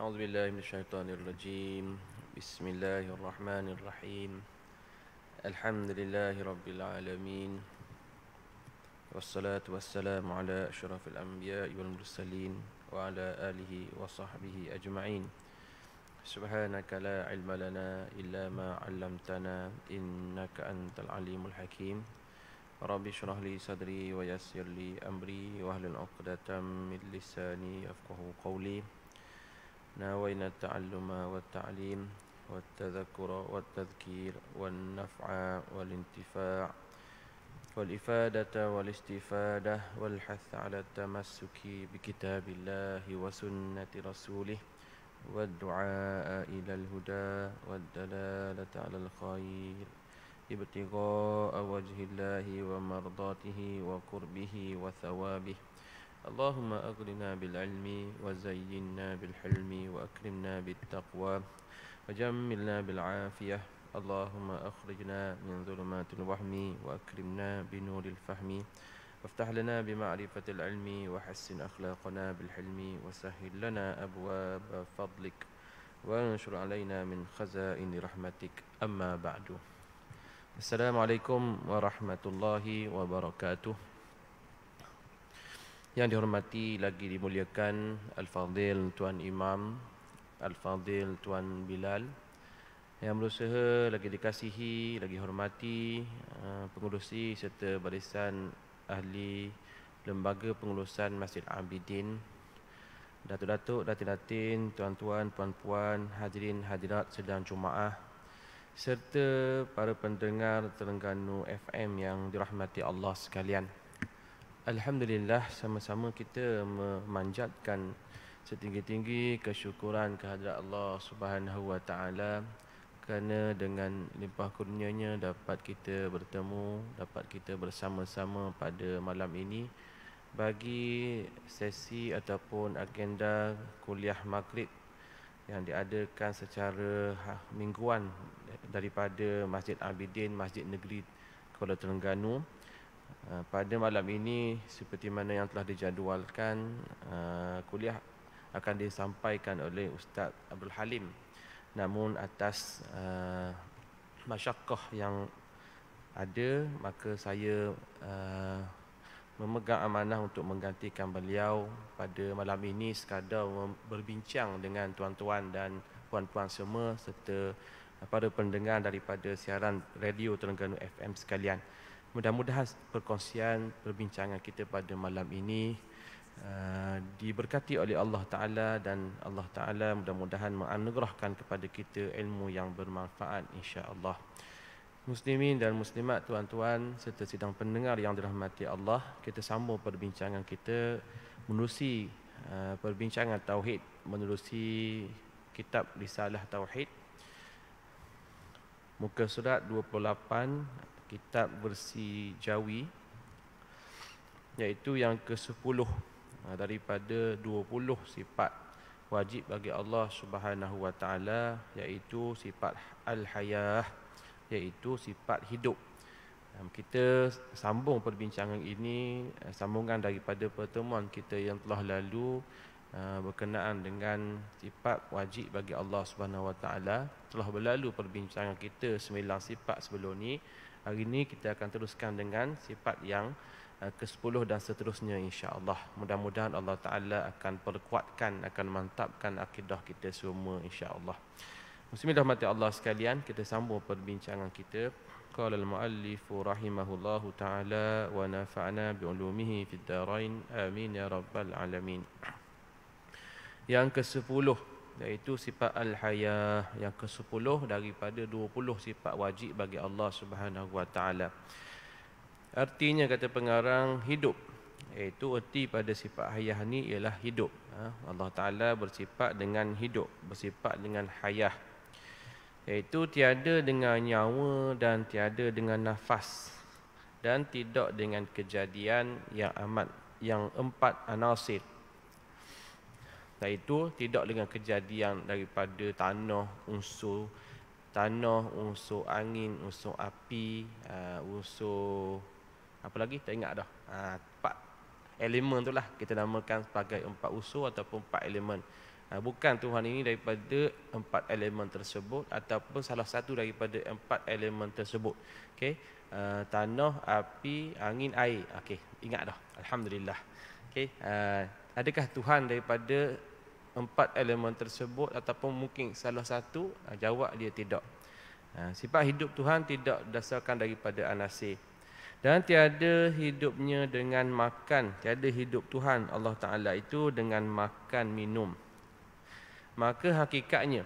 أعوذ بالله من الشيطان الرجيم. بسم الله الرحمن الرحيم. الحمد لله رب العالمين، والصلاة والسلام على أشرف الأنبياء والمرسلين وعلى آله وصحبه أجمعين. سبحانك لا علم لنا إلا ما علمتنا إنك أنت العليم الحكيم. رب اشرح لي صدري ويسر لي أمري واحلل عقدة من لساني يفقهوا قولي. ناوينا التعلم والتعليم والتذكر والتذكير والنفع والانتفاع والإفادة والاستفادة والحث على التمسك بكتاب الله وسنة رسوله والدعاء إلى الهدى والدلالة على الخير ابتغاء وجه الله ومرضاته وقربه وثوابه. اللهم أغننا بالعلم وزينا بالحلم وأكرمنا بالتقوى وجملنا بالعافية. اللهم أخرجنا من ظلمات الوهم وأكرمنا بنور الفهم وافتح لنا بمعرفة العلم وحسن أخلاقنا بالحلم وسهل لنا أبواب فضلك وانشر علينا من خزائن رحمتك. أما بعد. السلام عليكم ورحمة الله وبركاته. Yang dihormati lagi dimuliakan Al-Fadhil Tuan Imam, Al-Fadhil Tuan Bilal, yang berusaha lagi dikasihi, lagi hormati pengurusi serta barisan ahli Lembaga Pengurusan Masjid Abidin, Datuk-datuk, datin-datin, tuan-tuan, puan-puan, hadirin hadirat sedang Jumaah, serta para pendengar Terengganu FM yang dirahmati Allah sekalian. Alhamdulillah, sama-sama kita memanjatkan setinggi-tinggi kesyukuran kehadrat Allah Subhanahu wa taala kerana dengan limpah kurnianya dapat kita bertemu, dapat kita bersama-sama pada malam ini bagi sesi ataupun agenda kuliah maghrib yang diadakan secara mingguan daripada Masjid Abidin, Masjid Negeri Kuala Terengganu. Pada malam ini, seperti mana yang telah dijadualkan, kuliah akan disampaikan oleh Ustaz Abdul Halim. Namun atas masyakkah yang ada, maka saya memegang amanah untuk menggantikan beliau pada malam ini sekadar berbincang dengan tuan-tuan dan puan-puan semua serta para pendengar daripada siaran radio Terengganu FM sekalian. Mudah-mudahan perkongsian perbincangan kita pada malam ini diberkati oleh Allah Ta'ala, dan Allah Ta'ala mudah-mudahan menganugerahkan kepada kita ilmu yang bermanfaat insya-Allah. Muslimin dan muslimat, tuan-tuan serta sidang pendengar yang dirahmati Allah, kita sambung perbincangan kita menerusi perbincangan Tauhid, menerusi kitab Risalah Tauhid, muka surat 28, kitab versi Jawi, iaitu yang ke-10 daripada 20 sifat wajib bagi Allah Subhanahu wa taala, iaitu sifat al-hayah, iaitu sifat hidup. Kita sambung perbincangan ini, sambungan daripada pertemuan kita yang telah lalu berkenaan dengan sifat wajib bagi Allah Subhanahu wa taala. Telah berlalu perbincangan kita 9 sifat sebelum ni. Hari ini kita akan teruskan dengan sifat yang ke-10 dan seterusnya insya-Allah. Mudah-mudahan Allah Ta'ala akan perkuatkan, akan mantapkan akidah kita semua insya-Allah. Muslimin rahmati Allah sekalian, kita sambung perbincangan kita. Qala al-muallif rahimahullahu ta'ala wa nafa'na bi'ulumihi fid darain amin ya rabbal alamin. Yang ke-10 iaitu sifat al-hayah, yang ke-10 daripada 20 sifat wajib bagi Allah Subhanahu wa taala. Artinya, kata pengarang, hidup, iaitu erti pada sifat hayah ni ialah hidup. Allah Taala bersifat dengan hidup, bersifat dengan hayah, iaitu tiada dengan nyawa dan tiada dengan nafas dan tidak dengan kejadian yang 4 anasir, iaitu tidak dengan kejadian daripada tanah, unsur angin, unsur api, unsur apa lagi tak ingat dah. 4 elemen tu lah kita namakan sebagai 4 unsur ataupun 4 elemen. Bukan Tuhan ini daripada 4 elemen tersebut ataupun salah satu daripada 4 elemen tersebut. Okey. Tanah, api, angin, air. Okey, ingat dah. Alhamdulillah. Okey. Adakah Tuhan daripada 4 elemen tersebut ataupun mungkin salah satu? Jawab dia tidak. Sifat hidup Tuhan tidak berdasarkan daripada anasir. Dan tiada hidupnya dengan makan. Tiada hidup Tuhan Allah Ta'ala itu dengan makan minum. Maka hakikatnya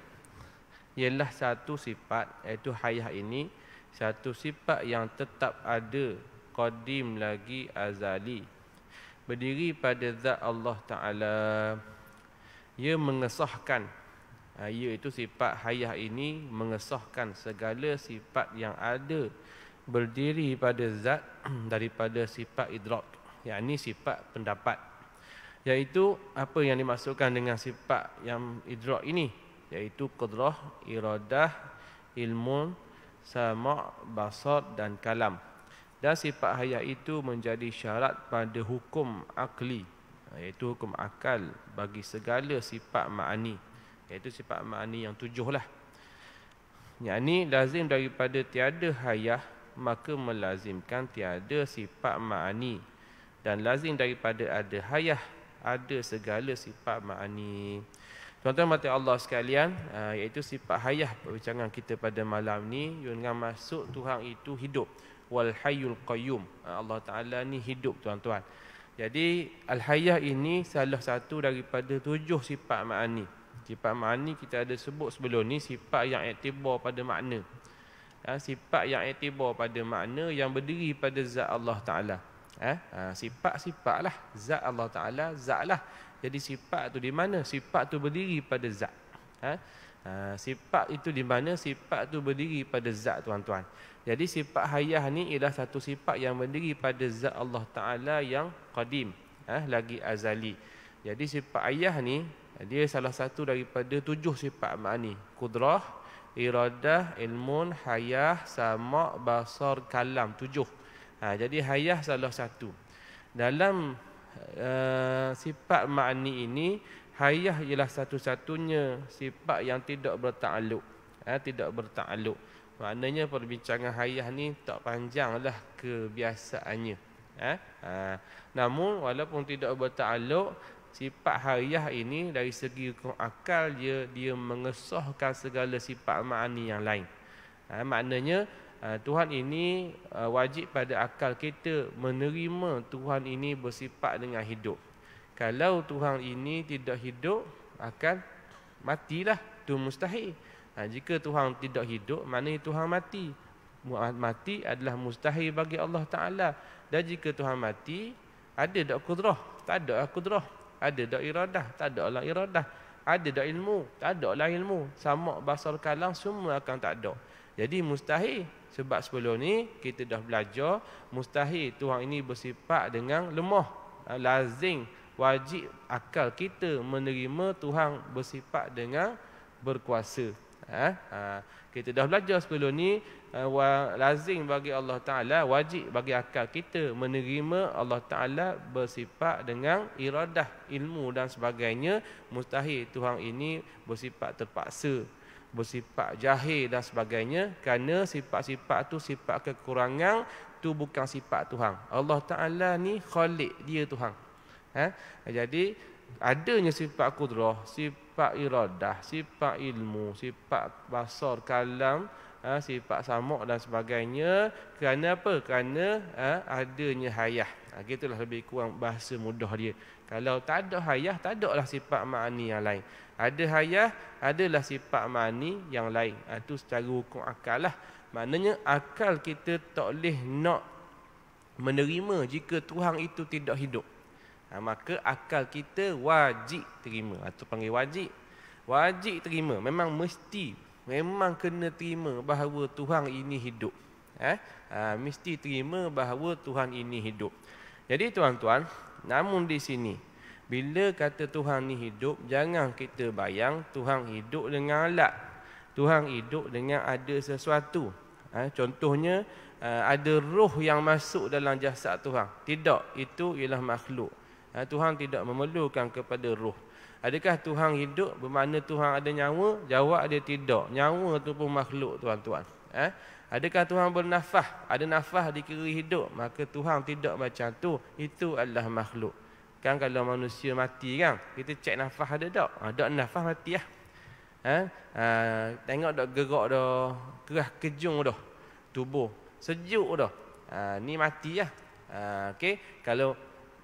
ialah satu sifat, iaitu hayah ini, satu sifat yang tetap ada, qadim lagi azali, berdiri pada zat Allah Ta'ala. Ia mengesahkan, iaitu sifat hayah ini mengesahkan segala sifat yang ada, berdiri pada zat daripada sifat idrak, yakni sifat pendapat. Iaitu apa yang dimaksudkan dengan sifat yang idrak ini, iaitu qudrah, iradah, ilmun, sama', basar dan kalam. Dan sifat hayah itu menjadi syarat pada hukum akli, iaitu hukum akal bagi segala sifat ma'ani, iaitu sifat ma'ani yang 7 lah. Yakni lazim daripada tiada hayah, maka melazimkan tiada sifat ma'ani. Dan lazim daripada ada hayah, ada segala sifat ma'ani. Tuan-tuan mati Allah sekalian, iaitu sifat hayah perbincangan kita pada malam ni, dengan maksud Tuhan itu hidup. Wal hayyul qayyum. Allah Ta'ala ni hidup, tuan-tuan. Jadi al-hayah ini salah satu daripada 7 sifat ma'ani. Sifat ma'ani kita ada sebut sebelum ni, sifat yang iktibar pada makna. Sifat yang iktibar pada makna yang berdiri pada zat Allah Ta'ala. Sifat-sifat lah, zat Allah Ta'ala, zat lah. Jadi sifat tu di mana? Sifat tu berdiri pada zat. Sifat itu di mana? Sifat tu berdiri pada zat, tuan-tuan. Jadi sifat hayah ni ialah satu sifat yang berdiri pada zat Allah Ta'ala yang qadim, lagi azali. Jadi sifat hayah ni, dia salah satu daripada 7 sifat ma'ani. Qudrah, iradah, ilmun, hayah, sama', basar, kalam. 7. Jadi hayah salah satu. Dalam sifat ma'ani ini, hayah ialah satu-satunya sifat yang tidak bertakluk. Tidak bertakluk. Maknanya perbincangan hayah ni tak panjanglah kebiasaannya. Namun walaupun tidak bertakluk, sifat hayah ini dari segi hukum akal dia mengesahkan segala sifat ma'ani yang lain. Maknanya Tuhan ini wajib pada akal kita menerima Tuhan ini bersifat dengan hidup. Kalau Tuhan ini tidak hidup, akan matilah. Itu mustahil. Jika Tuhan tidak hidup, maknanya Tuhan mati. Mati adalah mustahil bagi Allah Ta'ala. Dan jika Tuhan mati, ada tak kudrah? Tak ada kudrah. Ada tak iradah? Tak ada lah iradah. Ada tak ilmu? Tak ada lah ilmu. Sama' basar kalam semua akan tak ada. Jadi mustahil. Sebab sebelum ni kita dah belajar, mustahil Tuhan ini bersifat dengan lemah. Lazim, wajib akal kita menerima Tuhan bersifat dengan berkuasa. Kita dah belajar sebelum ni, lazim bagi Allah Ta'ala, wajib bagi akal kita menerima Allah Ta'ala bersifat dengan iradah, ilmu dan sebagainya. Mustahil Tuhan ini bersifat terpaksa, bersifat jahil dan sebagainya, kerana sifat-sifat tu sifat kekurangan, tu bukan sifat Tuhan. Allah Ta'ala ni khalik, dia Tuhan. Jadi adanya sifat kudrah, sifat iradah, sifat ilmu, sifat basar kalam, sifat sama' dan sebagainya. Kerana apa? Kerana adanya hayah. Gitulah lebih kurang bahasa mudah dia. Kalau tak ada hayah, tak ada lah sifat ma'ani yang lain. Ada hayah, adalah sifat ma'ani yang lain. Itu secara hukum akal lah. Maknanya akal kita tak boleh nak menerima jika Tuhan itu tidak hidup. Maka akal kita wajib terima. Atau panggil wajib. Wajib terima. Memang mesti. Memang kena terima bahawa Tuhan ini hidup. Mesti terima bahawa Tuhan ini hidup. Jadi tuan-tuan, namun di sini, bila kata Tuhan ini hidup, jangan kita bayang Tuhan hidup dengan alat. Tuhan hidup dengan ada sesuatu. Contohnya, ada roh yang masuk dalam jasad Tuhan. Tidak, itu ialah makhluk. Tuhan tidak memerlukan kepada roh. Adakah Tuhan hidup bermakna Tuhan ada nyawa? Jawab dia tidak. Nyawa tu pun makhluk, tuan-tuan. Adakah Tuhan bernafas? Ada nafas dikira hidup, maka Tuhan tidak macam tu. Itu adalah makhluk. Kan kalau manusia mati kan, kita cek nafas ada tak? Tak nafas mati lah. Tengok dah gerak dah, kerah kejung dah tubuh, sejuk dah. Ni mati lah. Okey, kalau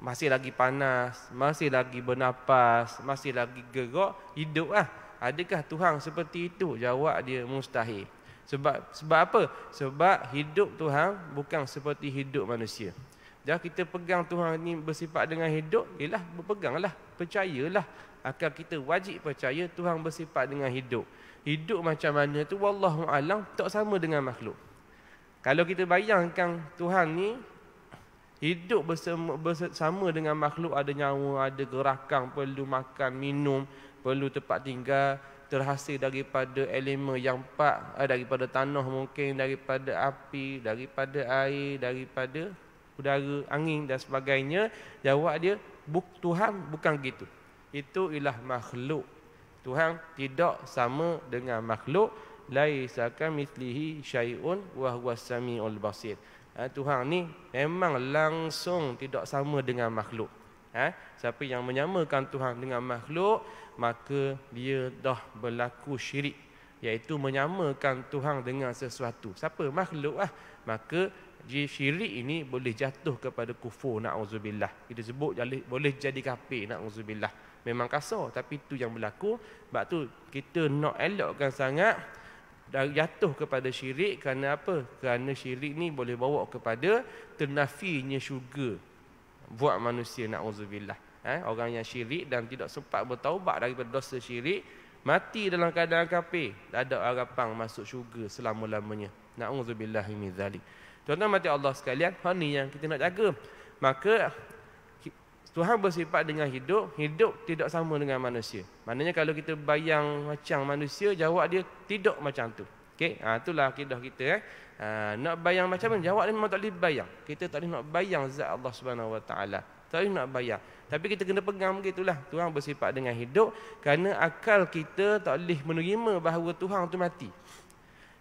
masih lagi panas, masih lagi bernapas, masih lagi gerak, hidup lah. Adakah Tuhan seperti itu? Jawab dia mustahil. Sebab apa? Sebab hidup Tuhan bukan seperti hidup manusia. Jadi kita pegang Tuhan ni bersifat dengan hidup, ialah berpeganglah, percayalah. Akan kita wajib percaya Tuhan bersifat dengan hidup. Hidup macam mana tu wallahu alam tak sama dengan makhluk. Kalau kita bayangkan Tuhan ni hidup bersama dengan makhluk, ada nyawa, ada gerakan, perlu makan, minum, perlu tempat tinggal, terhasil daripada elemen yang empat, daripada tanah mungkin, daripada api, daripada air, daripada udara, angin dan sebagainya. Jawab dia, Tuhan bukan gitu. Itu ialah makhluk. Tuhan tidak sama dengan makhluk. Laisa kamitslihi syai'un wa huwas samiul basir. Tuhan ni memang langsung tidak sama dengan makhluk. Siapa yang menyamakan Tuhan dengan makhluk, maka dia dah berlaku syirik, iaitu menyamakan Tuhan dengan sesuatu. Siapa? Makhluk lah. Maka syirik ini boleh jatuh kepada kufur, na'udzubillah. Kita sebut boleh jadi kafir, na'udzubillah. Memang kasar, tapi itu yang berlaku. Sebab tu kita nak elokkan sangat jatuh kepada syirik. Kerana apa? Kerana syirik ni boleh bawa kepada ternafinya syurga buat manusia, na'udzubillah. Orang yang syirik dan tidak sempat bertaubat daripada dosa syirik, mati dalam keadaan kafir, tak ada harapan masuk syurga selama-lamanya. Na'udzubillah min zalik. Tuan-tuan mati Allah sekalian, hal ni yang kita nak jaga. Maka Tuhan bersifat dengan hidup, hidup tidak sama dengan manusia. Maknanya kalau kita bayang macam manusia, jawab dia tidak macam tu. Okey, itulah akidah kita. Nak bayang macam mana? Jawab dia memang tak boleh bayang. Kita tak boleh nak bayang zat Allah Subhanahu Wa Taala. Tak boleh nak bayang. Tapi kita kena pegang begitulah. Tuhan bersifat dengan hidup kerana akal kita tak boleh menerima bahawa Tuhan tu mati.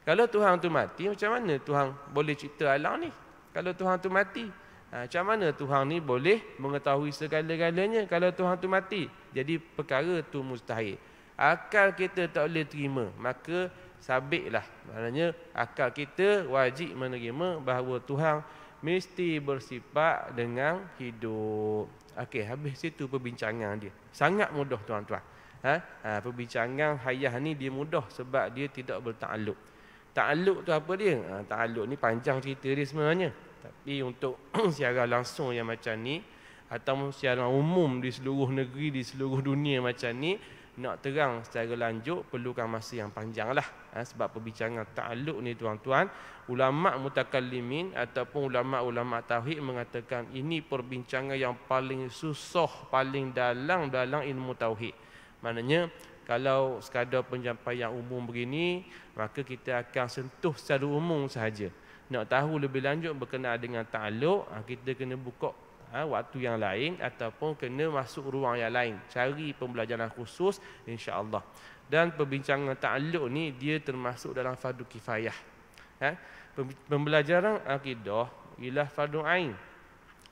Kalau Tuhan tu mati, macam mana Tuhan boleh cipta alam ni? Kalau Tuhan tu mati, macam mana Tuhan ni boleh mengetahui segala-galanya kalau Tuhan tu mati? Jadi perkara tu mustahil. Akal kita tak boleh terima, maka sabitlah. Maknanya akal kita wajib menerima bahawa Tuhan mesti bersifat dengan hidup. Okey, habis situ perbincangan dia. Sangat mudah tuan-tuan. Perbincangan hayah ni dia mudah sebab dia tidak bertakluk. Takluk tu apa dia? Takluk ni panjang cerita dia sebenarnya. Tapi untuk siaran langsung yang macam ni, atau siaran umum di seluruh negeri, di seluruh dunia macam ni, nak terang secara lanjut perlukan masa yang panjang lah. Sebab perbincangan ta'alluq ni tuan-tuan, ulama' mutakallimin ataupun ulama' tauhid mengatakan ini perbincangan yang paling susah, paling dalam ilmu tauhid. Maknanya kalau sekadar penyampaian umum begini, maka kita akan sentuh secara umum sahaja. Nak tahu lebih lanjut berkenaan dengan ta'alluq, kita kena buka waktu yang lain ataupun kena masuk ruang yang lain, cari pembelajaran khusus insya-Allah. Dan perbincangan ta'alluq ni dia termasuk dalam fardu kifayah. Pembelajaran akidah ialah fardu ain.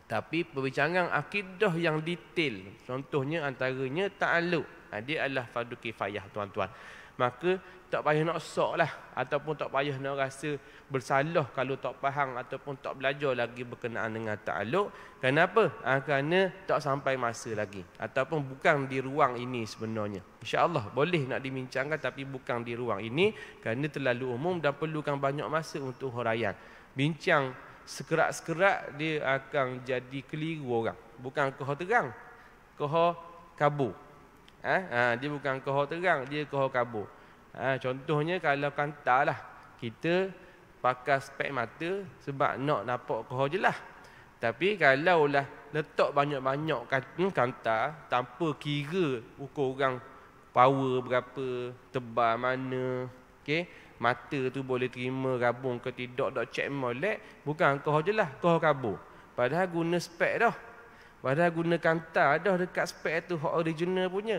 Tapi perbincangan akidah yang detail, contohnya antaranya ta'alluq, dia adalah fardu kifayah tuan-tuan. Maka tak payah nak sok lah, ataupun tak payah nak rasa bersalah kalau tak faham ataupun tak belajar lagi berkenaan dengan ta'alluq. Kenapa? Kerana tak sampai masa lagi, ataupun bukan di ruang ini sebenarnya. InsyaAllah boleh nak dibincangkan, tapi bukan di ruang ini kerana terlalu umum dan perlukan banyak masa untuk huraian. Bincang sekerat-sekerat dia akan jadi keliru orang. Bukan koh terang, koh kabur. Dia bukan koh terang, dia koh kabur. Contohnya kalau kanta lah, kita pakai spek mata sebab nak nampak koh je lah. Tapi kalau lah letak banyak-banyak kanta tanpa kira ukur orang power berapa, tebal mana, okay? Mata tu boleh terima rabung ke tidak, tak check molek, bukan koh je lah, koh kabur. Padahal guna spek dah. Padahal guna kanta dah dekat spek tu, hak original punya.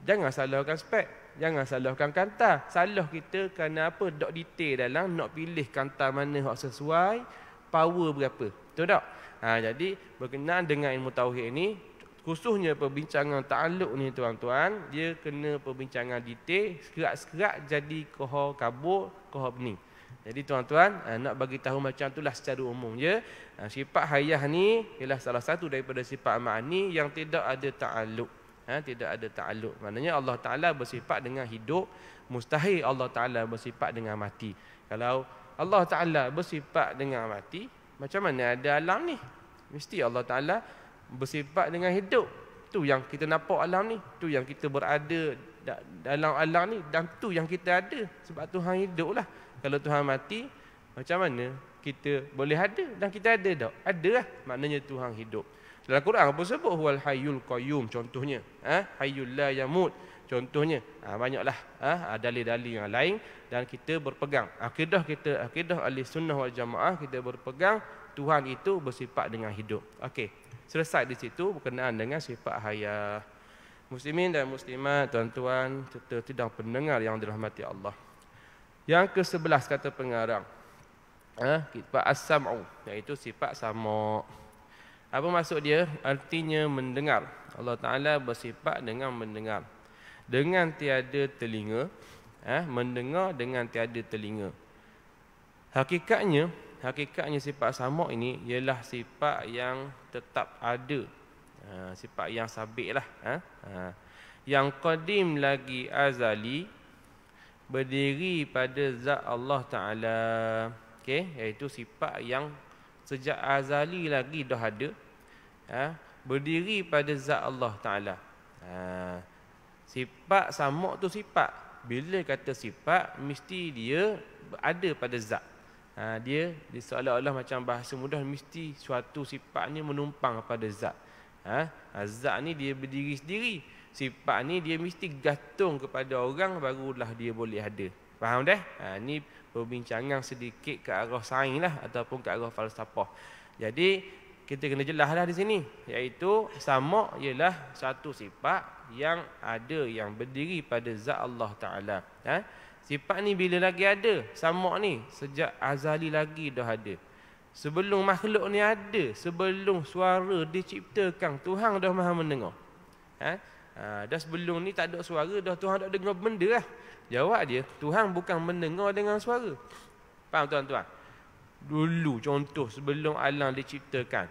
Jangan salahkan spek, jangan salahkan kantar. Salah kita kerana apa? Dok detail dalam nak pilih kantar mana yang sesuai, power berapa. Betul tak? Jadi berkenaan dengan ilmu tauhid ini, khususnya perbincangan ta'alluq ni tuan-tuan, dia kena perbincangan detail, sekerak-sekerak jadi kohor kabur, kohor bening. Jadi tuan-tuan, nak bagi tahu macam itulah secara umum je. Sifat hayah ni ialah salah satu daripada sifat ma'ani yang tidak ada ta'alluq. Tidak ada ta'alluq. Maknanya Allah Ta'ala bersifat dengan hidup, mustahil Allah Ta'ala bersifat dengan mati. Kalau Allah Ta'ala bersifat dengan mati, macam mana ada alam ni? Mesti Allah Ta'ala bersifat dengan hidup. Tu yang kita nampak alam ni, tu yang kita berada dalam alam ni, dan tu yang kita ada. Sebab Tuhan hidup lah. Kalau Tuhan mati, macam mana kita boleh ada? Dan kita ada tak? Ada lah. Maknanya Tuhan hidup. Dalam Quran apa sebut? Huwal hayyul qayyum, contohnya. Hayyul la yamut, contohnya. Banyaklah dalil-dalil yang lain. Dan kita berpegang. Akidah kita, akidah ahli sunnah wal jamaah, kita berpegang Tuhan itu bersifat dengan hidup. Okey. Selesai di situ berkenaan dengan sifat hayah. Muslimin dan muslimat, tuan-tuan, serta sidang pendengar yang dirahmati Allah. Yang ke-11 kata pengarang, sifat as-sam'u, iaitu sifat sama'. Apa maksud dia? Artinya mendengar. Allah Ta'ala bersifat dengan mendengar, dengan tiada telinga. Mendengar dengan tiada telinga. Hakikatnya sifat sama' ini ialah sifat yang tetap ada, sifat yang sabit lah, yang qadim lagi azali, berdiri pada zat Allah Ta'ala. Iaitu sifat yang sejak azali lagi dah ada, berdiri pada zat Allah Ta'ala. Sifat sama' tu sifat. Bila kata sifat, mesti dia ada pada zat. Dia seolah-olah macam bahasa mudah, mesti suatu sifat ni menumpang pada zat. Zat ni dia berdiri sendiri. Sifat ni dia mesti gantung kepada orang, barulah dia boleh ada. Faham dah? Ni perbincangan sedikit ke arah sains lah, ataupun ke arah falsafah. Jadi kita kena jelaslah di sini, iaitu sama' ialah satu sifat yang ada, yang berdiri pada zat Allah Ta'ala. Sifat ni bila lagi ada, sama' ni sejak azali lagi dah ada. Sebelum makhluk ni ada, sebelum suara diciptakan, Tuhan dah maha mendengar. Dah sebelum ni tak ada suara, dah Tuhan tak dengar benda lah. Jawab dia, Tuhan bukan mendengar dengan suara. Faham tuan-tuan? Dulu contoh, sebelum alam diciptakan,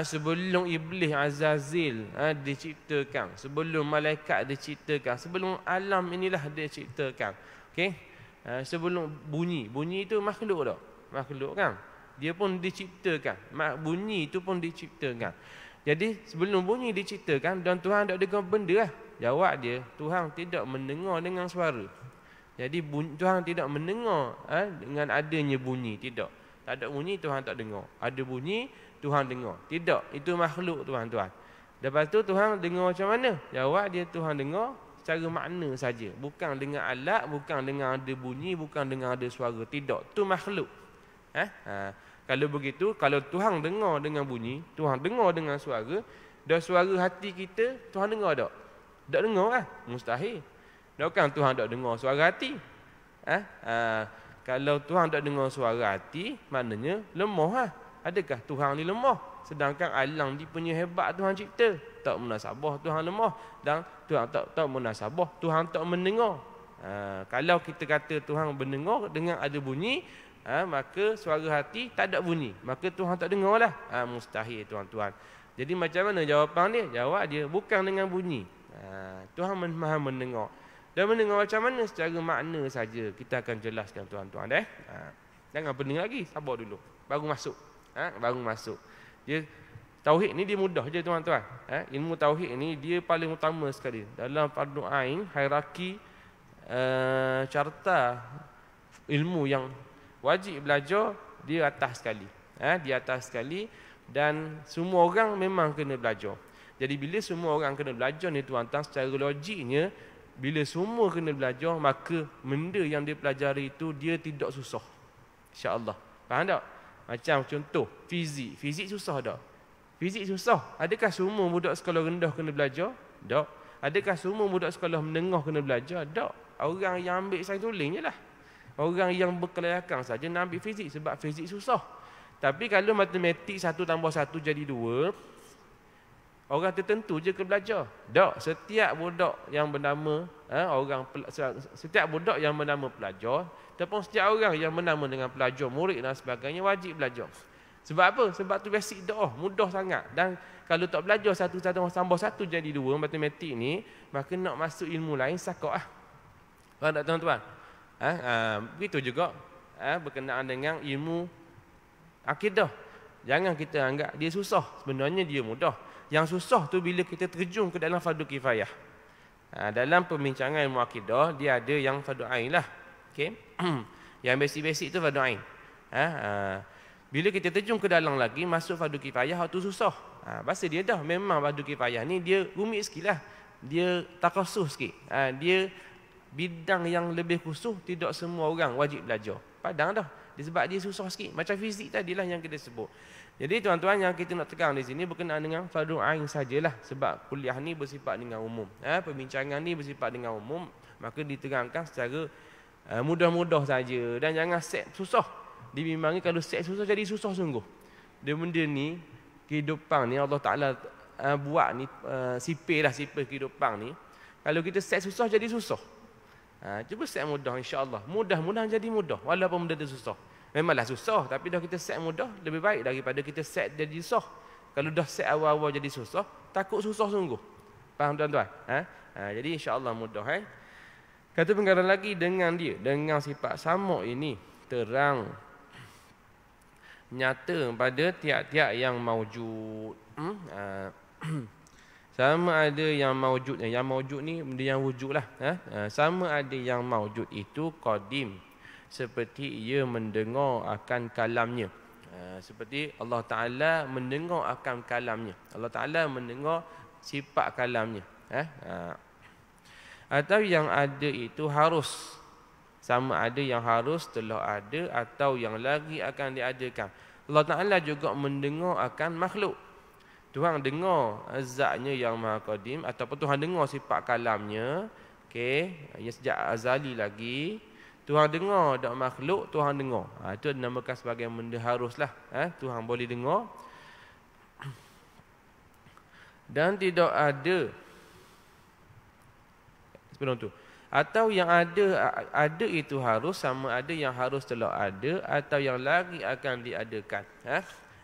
sebelum iblis Azazil diciptakan, sebelum malaikat diciptakan, sebelum alam inilah diciptakan. Sebelum bunyi itu makhluk tak? Makhluk kan? Dia pun diciptakan. Bunyi itu pun diciptakan. Jadi sebelum bunyi diciptakan, dan Tuhan tak dengar benda lah. Jawab dia, Tuhan tidak mendengar dengan suara. Jadi Tuhan tidak mendengar dengan adanya bunyi. Tidak. Tak ada bunyi, Tuhan tak dengar. Ada bunyi, Tuhan dengar. Tidak. Itu makhluk tuan-tuan. Lepas tu Tuhan dengar macam mana? Jawab dia, Tuhan dengar secara makna saja. Bukan dengan alat, bukan dengan ada bunyi, bukan dengan ada suara. Tidak. Itu makhluk. Kalau begitu, kalau Tuhan dengar dengan bunyi, Tuhan dengar dengan suara, dah suara hati kita, Tuhan dengar tak? Tak dengar lah. Mustahil. Takkan Tuhan tak dengar suara hati? Kalau Tuhan tak dengar suara hati, maknanya lemah lah. Adakah Tuhan ni lemah? Sedangkan alam dia punya hebat Tuhan cipta. Tak munasabah Tuhan lemah. Dan Tuhan tak munasabah Tuhan tak mendengar. Kalau kita kata Tuhan mendengar dengan ada bunyi, maka suara hati tak ada bunyi, maka Tuhan tak dengar lah. Mustahil tuan-tuan. Jadi macam mana jawapan dia? Jawab dia, bukan dengan bunyi. Tuhan maha mendengar. Dan mendengar macam mana? Secara makna saja. Kita akan jelaskan tuan-tuan. Jangan pening lagi, sabar dulu. Baru masuk. Baru masuk. Dia tauhid ni dia mudah je tuan-tuan. Ilmu tauhid ni dia paling utama sekali. Dalam fardu ain, hierarki carta ilmu yang wajib belajar, dia atas sekali. Dia atas sekali, dan semua orang memang kena belajar. Jadi bila semua orang kena belajar ni tuan-tuan, secara logiknya, bila semua kena belajar, maka benda yang dia pelajari itu dia tidak susah. InsyaAllah. Faham tak? Macam contoh, fizik. Fizik susah tak? Fizik susah. Adakah semua budak sekolah rendah kena belajar? Tak. Adakah semua budak sekolah menengah kena belajar? Tak. Orang yang ambil sains tulis je lah. Orang yang berkelayakan saja nak ambil fizik sebab fizik susah. Tapi kalau matematik 1 tambah 1 jadi 2, orang tertentu je ke belajar. Tak, setiap budak yang bernama setiap budak yang bernama pelajar ataupun setiap orang yang bernama dengan pelajar, murid dan sebagainya wajib belajar. Sebab apa? Sebab tu basic doa, mudah sangat. Dan kalau tak belajar 1 tambah 1 jadi 2 matematik ni, maka nak masuk ilmu lain sakak ah. Faham tak tuan-tuan? Begitu juga berkenaan dengan ilmu akidah. Jangan kita anggap dia susah, sebenarnya dia mudah. Yang susah tu bila kita terjun ke dalam fardu kifayah. Dalam pembincangan ilmu akidah, dia ada yang fardu ain lah. Okey. Yang basic-basic tu fardu ain. Bila kita terjun ke dalam lagi, masuk fardu kifayah, tu susah. Bahasa dia dah memang fardu kifayah ni dia rumit sikit lah. Dia takhasus sikit. Dia bidang yang lebih khusus, tidak semua orang wajib belajar. Padang dah. Sebab dia susah sikit. Macam fizik tadilah yang kita sebut. Jadi tuan-tuan, yang kita nak tegang di sini berkenaan dengan fardu ain sajalah. Sebab kuliah ni bersifat dengan umum. Perbincangan ni bersifat dengan umum. Maka diterangkan secara mudah-mudah saja. Dan jangan set susah. Dibimbangi kalau set susah jadi susah sungguh. Dia benda ni, kehidupan ni Allah Ta'ala buat ni, sipir kehidupan ni. Kalau kita set susah jadi susah. Cuba set mudah, insya-Allah. Mudah-mudahan jadi mudah walaupun benda tu susah. Memanglah susah, tapi dah kita set mudah lebih baik daripada kita set jadi susah. Kalau dah set awal-awal jadi susah, takut susah sungguh. Faham tuan-tuan? Jadi insya-Allah mudah. Kata pengarang lagi, dengan sifat sama ini terang nyata pada tiap-tiap yang maujud. Sama ada yang maujud ni benda yang wujud lah. Sama ada yang maujud itu qadim, seperti ia mendengar akan kalamnya. Seperti Allah Ta'ala mendengar akan kalamnya. Allah Ta'ala mendengar sifat kalamnya. Atau yang ada itu harus. Sama ada yang harus telah ada atau yang lagi akan diadakan. Allah Ta'ala juga mendengar akan makhluk. Tuhan dengar zatnya yang maha qadim, ataupun Tuhan dengar sifat kalamnya, yang sejak azali lagi. Tuhan dengar dak makhluk, Tuhan dengar. Itu dinamakan sebagai benda haruslah. Tuhan boleh dengar. Dan tidak ada sebelum tu. Atau yang ada itu harus, sama ada yang harus telah ada atau yang lagi akan diadakan.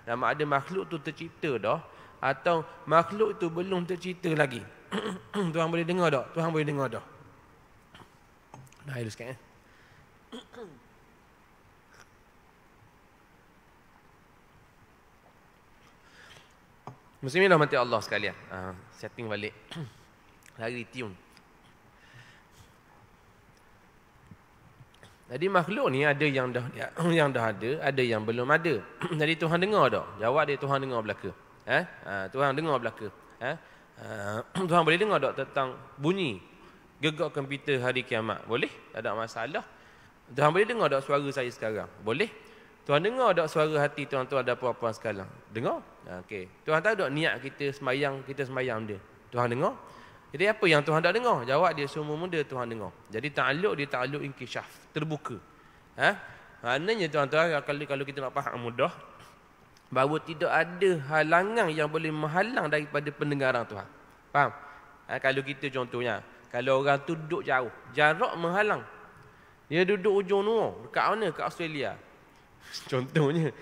Nama ada makhluk tu tercipta dah, atau makhluk itu belum tercipta lagi. Tuhan boleh dengar tak? Tuhan boleh dengar dah. Dah air sikit. Muslimin rahmati Allah sekalian. Setting balik. Lagi tune. Jadi makhluk ni ada yang dah ada yang belum ada. Jadi Tuhan dengar tak? Jawab dia, Tuhan dengar belaka. Tuhan dengar belaka. Tuhan boleh dengar tak tentang bunyi gegak komputer hari kiamat? Boleh, tak ada masalah. Tuhan boleh dengar tak suara saya sekarang? Boleh. Tuhan dengar tak suara hati tuan-tuan ada puan-puan sekarang? Dengar. Okey. Tuhan tahu tak niat kita semayang dia? Tuhan dengar. Jadi apa yang Tuhan tak dengar? Jawab dia, semua benda Tuhan dengar. Jadi ta'alluq dia ta'alluq inkishaf, terbuka. Maknanya tuan-tuan, kalau kita nak faham mudah, bahawa tidak ada halangan yang boleh menghalang daripada pendengaran Tuhan. Faham? Kalau kita contohnya, kalau orang tu duduk jauh, jarak menghalang. Dia duduk ujung Nuor, dekat mana? Kat Australia. Contohnya,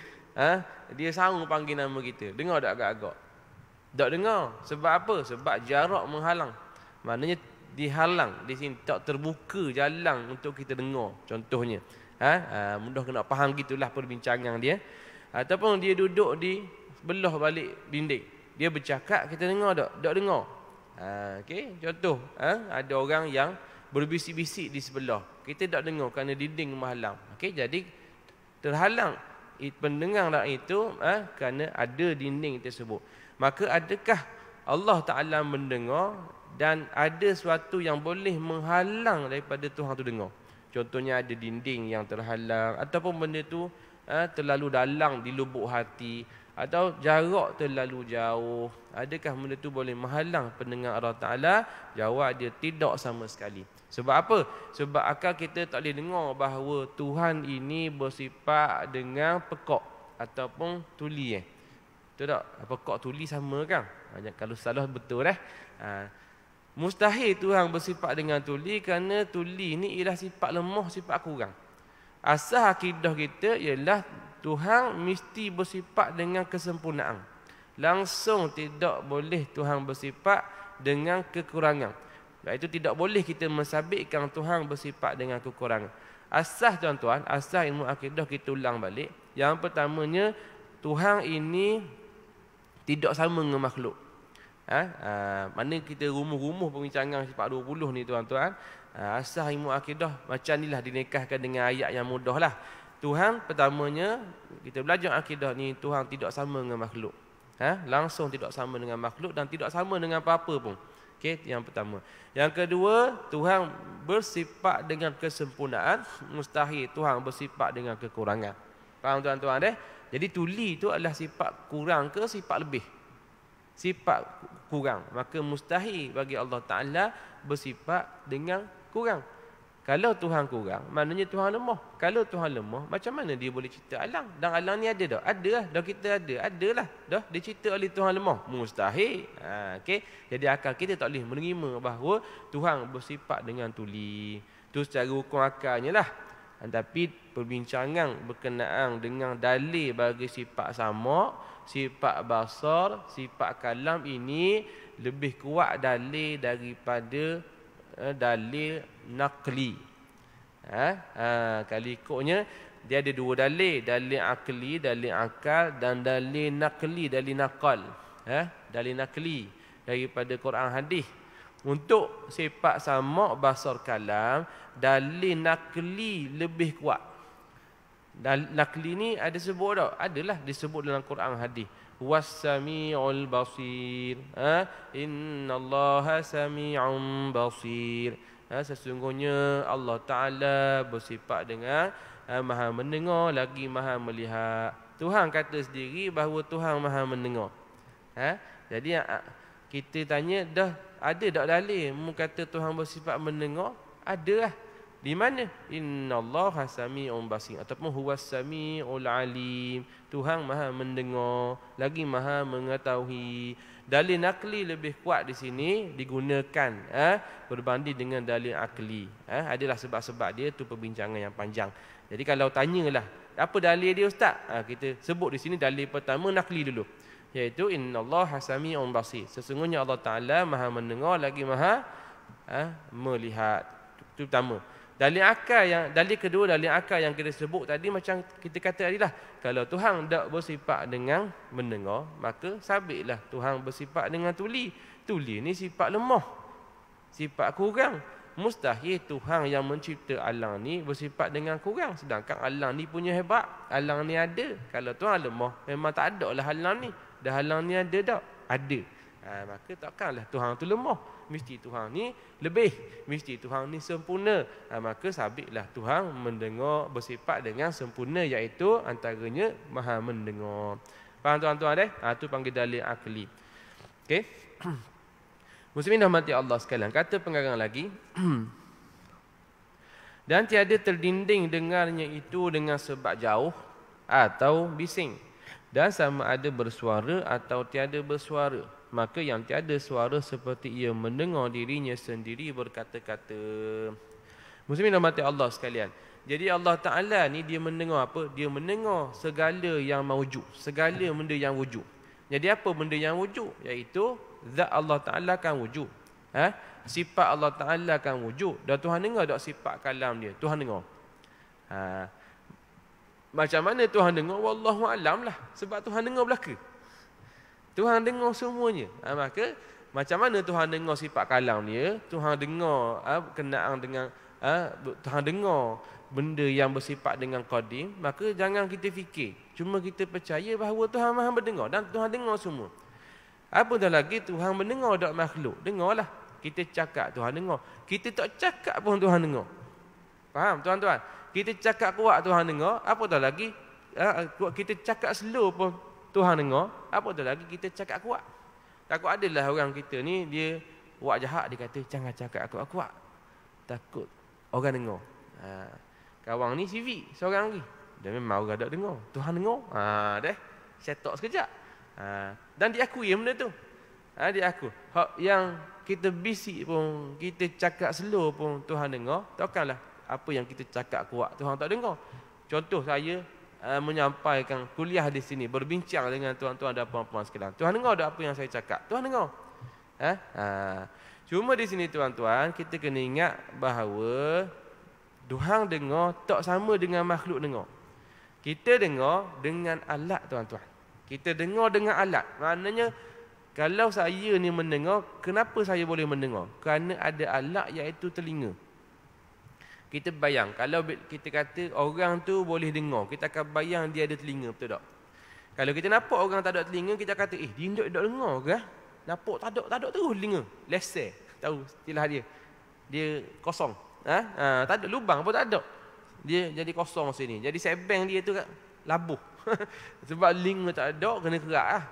dia sanggup panggil nama kita. Dengar tak agak-agak? Tak dengar. Sebab apa? Sebab jarak menghalang. Maknanya dihalang di sini, tak terbuka jalan untuk kita dengar. Contohnya, mudah kena faham gitulah perbincangan dia. Ataupun dia duduk di belah balik dinding, dia bercakap, kita dengar tak? Tak dengar. Okey, contoh, ada orang yang berbisik-bisik di sebelah, kita tak dengar kerana dinding menghalang. Okey, jadi terhalang pendengar itu kerana ada dinding tersebut. Maka adakah Allah Ta'ala mendengar dan ada sesuatu yang boleh menghalang daripada Tuhan tu dengar? Contohnya ada dinding yang terhalang, ataupun benda tu terlalu dalam di lubuk hati, atau jarak terlalu jauh, adakah benda tu boleh menghalang pendengar Allah Ta'ala? Jawab dia tidak sama sekali. Sebab apa? Sebab akal kita tak boleh dengar bahawa Tuhan ini bersifat dengan pekak ataupun tuli. Betul tak? Pekak tuli sama kan? Kalau salah betul mustahil Tuhan bersifat dengan tuli, kerana tuli ni ialah sifat lemah, sifat kurang. Asas akidah kita ialah Tuhan mesti bersifat dengan kesempurnaan. Langsung tidak boleh Tuhan bersifat dengan kekurangan. Itu tidak boleh kita mensabitkan Tuhan bersifat dengan kekurangan. Asas tuan-tuan, asas ilmu akidah kita ulang balik. Yang pertamanya, Tuhan ini tidak sama dengan makhluk. Mana kita rumuh-rumuh perbincangan sifat 20 ni tuan-tuan. Asas ilmu akidah macam inilah dinikahkan dengan ayat yang mudah lah. Tuhan pertamanya, kita belajar akidah ni, Tuhan tidak sama dengan makhluk. Langsung tidak sama dengan makhluk dan tidak sama dengan apa-apa pun. Okey, yang pertama. Yang kedua, Tuhan bersifat dengan kesempurnaan, mustahil Tuhan bersifat dengan kekurangan. Faham tuan-tuan Jadi tuli itu adalah sifat kurang ke sifat lebih? Sifat kurang. Maka mustahil bagi Allah Ta'ala bersifat dengan kurang. Kalau Tuhan kurang, maknanya Tuhan lemah. Kalau Tuhan lemah, macam mana dia boleh cipta alam? Dan alam ni ada tak? Ada lah. Dah kita ada. Adalah. Dah dicipta oleh Tuhan lemah. Mustahil. Okay? Jadi akal kita tak boleh menerima bahawa Tuhan bersifat dengan tuli. Itu secara hukum akalnya lah. Tapi perbincangan berkenaan dengan dalil bagi sifat sama, sifat basar, sifat kalam ini lebih kuat dalil daripada dalil naqli. Kalau ikutnya dia ada dua dalil, dalil akli, dalil akal, dan dalil naqli, dalil naqal. Dalil naqli daripada Quran hadis. Untuk sifat sama basar kalam, dalil naqli lebih kuat. Dalil naqli ni ada sebut tak? Adalah disebut dalam Quran hadis. Was-sami'ul basir. Innallaha sami'un basir. Sesungguhnya Allah Ta'ala bersifat dengan maha mendengar lagi maha melihat. Tuhan kata sendiri bahawa Tuhan maha mendengar. Jadi kita tanya, dah ada tak dalil mu kata Tuhan bersifat mendengar? Ada lah. Di mana? Innallaha sami'un basir ataupun huwas sami'ul alim. Tuhan maha mendengar lagi maha mengetahui. Dalil naqli lebih kuat di sini digunakan berbanding dengan dalil akli. Adalah sebab-sebab dia tu perbincangan yang panjang. Jadi kalau tanyalah apa dalil dia ustaz? Kita sebut di sini dalil pertama naqli dulu, iaitu innallaha sami'un basir. Sesungguhnya Allah Taala maha mendengar lagi maha melihat. Itu pertama. Dalil kedua, dalil akal yang kita sebut tadi, macam kita kata tadi lah, kalau Tuhan tak bersifat dengan mendengar, maka sabitlah Tuhan bersifat dengan tuli. Tuli ni sifat lemah, sifat kurang. Mustahil Tuhan yang mencipta alam ni bersifat dengan kurang, sedangkan alam ni punya hebat. Alam ni ada. Kalau Tuhan lemah, memang tak ada lah alam ni. Dah alam ni ada tak? Ada. Maka takkanlah Tuhan tu lemah. Mesti Tuhan ni lebih, mesti Tuhan ni sempurna. Maka sabitlah Tuhan mendengar bersifat dengan sempurna, iaitu antaranya maha mendengar. Faham tuan-tuan itu panggil dalil akli. Okey. Muslimin rahmati Allah sekalian, kata pengarang lagi dan tiada terdinding dengarnya itu dengan sebab jauh atau bising, dan sama ada bersuara atau tiada bersuara. Maka yang tiada suara seperti ia mendengar dirinya sendiri berkata-kata. Muslimin rahmati Allah sekalian. Jadi Allah Ta'ala ni dia mendengar apa? Dia mendengar segala yang mawujud, segala benda yang wujud. Jadi apa benda yang wujud? Iaitu zat Allah Ta'ala kan wujud. Sifat Allah Ta'ala kan wujud. Dan Tuhan dengar tak sifat kalam dia? Tuhan dengar. Macam mana Tuhan dengar? Wallahu alam lah. Sebab Tuhan dengar belaka. Tuhan dengar semuanya. Maka macam mana Tuhan dengar sifat kalam dia? Tuhan dengar kenaan dengan Tuhan dengar benda yang bersifat dengan qadim. Maka jangan kita fikir, cuma kita percaya bahawa Tuhan maha mendengar, dan Tuhan dengar semua. Apa dah lagi Tuhan mendengar tak makhluk? Dengarlah. Kita cakap Tuhan dengar. Kita tak cakap pun Tuhan dengar. Faham tuan-tuan? Kita cakap kuat Tuhan dengar. Apa dah lagi kita cakap slow pun Tuhan dengar, apa tu lagi kita cakap kuat. Takut adalah orang kita ni dia buat jahat, dia kata jangan cakap kuat-kuat. Takut orang dengar. Kawan ni CV seorang lagi. Dia memang orang tak dengar. Tuhan dengar. Dah setok sekejap. Dan diakui benda tu. Diakui. Hak yang kita bisik pun, kita cakap slow pun Tuhan dengar. Takkanlah apa yang kita cakap kuat Tuhan tak dengar. Contoh saya menyampaikan kuliah di sini, berbincang dengan tuan-tuan dan puan-puan sekalian. Tuhan dengar tak apa yang saya cakap? Tuhan dengar. Cuma di sini tuan-tuan, kita kena ingat bahawa Tuhan dengar tak sama dengan makhluk dengar. Kita dengar dengan alat tuan-tuan. Kita dengar dengan alat. Maknanya kalau saya ni mendengar, kenapa saya boleh mendengar? Kerana ada alat iaitu telinga. Kita bayang, kalau kita kata orang tu boleh dengar, kita akan bayang dia ada telinga, betul tak? Kalau kita nampak orang tak ada telinga, kita kata, dia tak dengar ke? Nampak tak ada terus telinga. Leser, tahu istilah dia. Dia kosong. Tak ada lubang pun tak ada. Dia jadi kosong sini. Jadi sebeng dia tu labuh. Sebab telinga tak ada, kena kerak lah.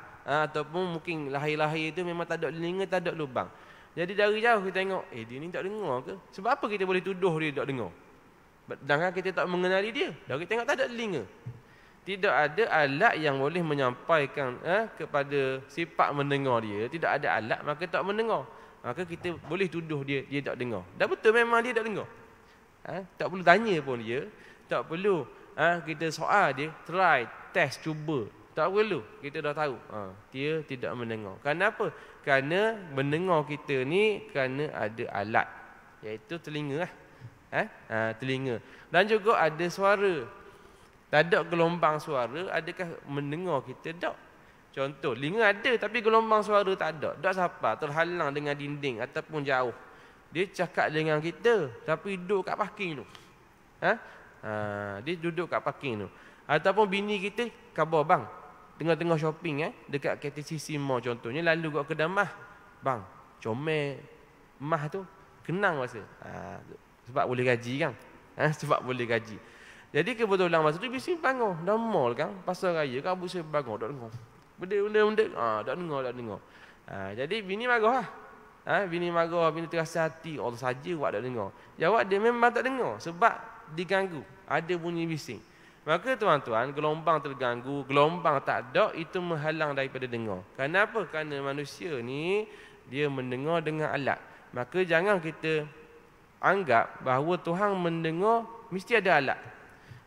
Ataupun mungkin lahir-lahir tu memang tak ada telinga, tak ada lubang. Jadi dari jauh kita tengok, dia ni tak dengar ke? Sebab apa kita boleh tuduh dia tak dengar? Sedangkan kita tak mengenali dia. Dari tengok tak ada telinga. Tidak ada alat yang boleh menyampaikan kepada sifat mendengar dia. Tidak ada alat, maka tak mendengar. Maka kita boleh tuduh dia tak dengar. Dah betul memang dia tak dengar. Tak perlu tanya pun dia. Tak perlu kita soal dia, try, test, cuba. Tak perlu, kita dah tahu dia tidak mendengar. Kenapa? Kerana mendengar kita ni kerana ada alat, iaitu telinga lah. Telinga. Dan juga ada suara. Tak ada gelombang suara, adakah mendengar kita? Tak. Contoh, telinga ada tapi gelombang suara tak ada. Tak siapa, terhalang dengan dinding ataupun jauh. Dia cakap dengan kita tapi duduk kat parking tu. Dia duduk kat parking tu. Ataupun bini kita khabar, bang, tengah-tengah shopping dekat KTCC Mall contohnya, lalu kat kedai mah, bang, comel mah tu kenang masa. Sebab boleh gaji kan. Sebab boleh gaji. Jadi kebetulan masa tu bising bangun dalam mall kan, pasar raya kan, busuk bangun tak dengar. Benda-benda tak dengar. Jadi bini marah lah. Bini marah, bini terasa hati, Allah saja awak tak dengar. Jawab dia memang tak dengar sebab diganggu, ada bunyi bising. Maka tuan-tuan, gelombang terganggu, gelombang tak ada, itu menghalang daripada dengar. Kenapa? Kerana manusia ni dia mendengar dengan alat. Maka jangan kita anggap bahawa Tuhan mendengar mesti ada alat.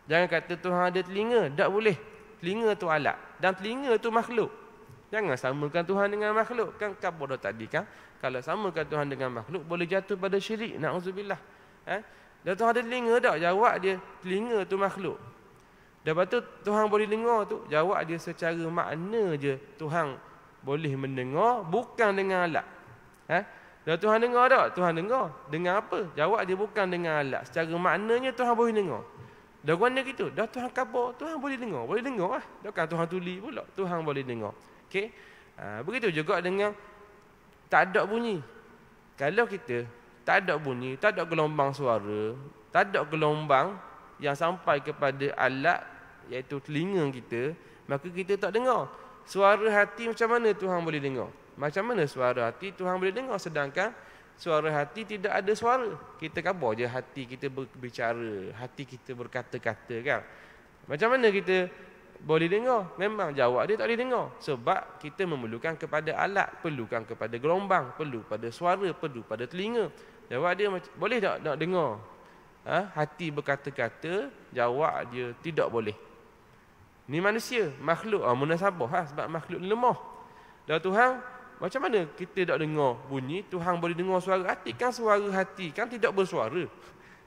Jangan kata Tuhan ada telinga, tak boleh. Telinga tu alat dan telinga tu makhluk. Jangan samakan Tuhan dengan makhluk. Kan kabar tadi kan, kalau samakan Tuhan dengan makhluk boleh jatuh pada syirik. Na'udzubillah. Dan Tuhan ada telinga tak? Jawab dia, telinga tu makhluk. Lepas tu Tuhan boleh dengar tu, jawab dia secara makna je Tuhan boleh mendengar, bukan dengan alat. Dan Tuhan dengar tak? Tuhan dengar. Dengar apa? Jawab dia bukan dengan alat. Secara maknanya Tuhan boleh dengar. Dah mana gitu? Dah Tuhan khabar, Tuhan boleh dengar. Boleh dengar lah. Takkan Tuhan tulis pula. Tuhan boleh dengar. Okey? Begitu juga dengan tak ada bunyi. Kalau kita tak ada bunyi, tak ada gelombang suara, tak ada gelombang yang sampai kepada alat iaitu telinga kita, maka kita tak dengar. Suara hati macam mana Tuhan boleh dengar? Macam mana suara hati Tuhan boleh dengar, sedangkan suara hati tidak ada suara. Kita khabar je hati kita berbicara, hati kita berkata-kata kan. Macam mana kita boleh dengar? Memang jawab dia tak boleh dengar. Sebab kita memerlukan kepada alat, perlukan kepada gelombang, perlu pada suara, perlu pada telinga. Jawab dia boleh tak nak dengar? Hati berkata-kata, jawab dia tidak boleh. Ni manusia, makhluk munasabah sebab makhluk ni lemah. Dan Tuhan, macam mana kita tak dengar bunyi, Tuhan boleh dengar suara hati? Kan suara hati kan tidak bersuara.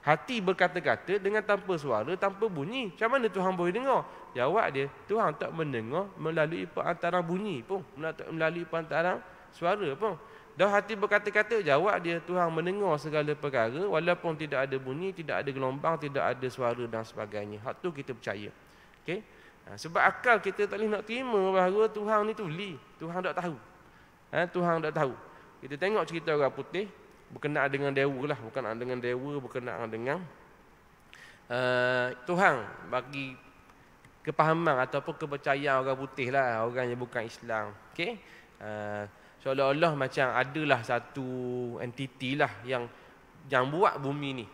Hati berkata-kata dengan tanpa suara, tanpa bunyi. Macam mana Tuhan boleh dengar? Jawab dia, Tuhan tak mendengar melalui perantaraan bunyi pun, melalui perantaraan suara pun. Dah hati berkata-kata, jawab dia, Tuhan mendengar segala perkara walaupun tidak ada bunyi, tidak ada gelombang, tidak ada suara dan sebagainya. Hak tu kita percaya. Okey? Sebab akal kita tak boleh nak terima bahawa Tuhan ni tuli. Tuhan tak tahu. Tuhan tak tahu. Kita tengok cerita orang putih berkenaan dengan dewa lah, berkenaan dengan dewa, berkenaan dengan Tuhan bagi kepahaman ataupun kepercayaan orang putih lah, orang yang bukan Islam. Okey. Seolah-olah macam adalah satu entiti lah yang buat bumi ni.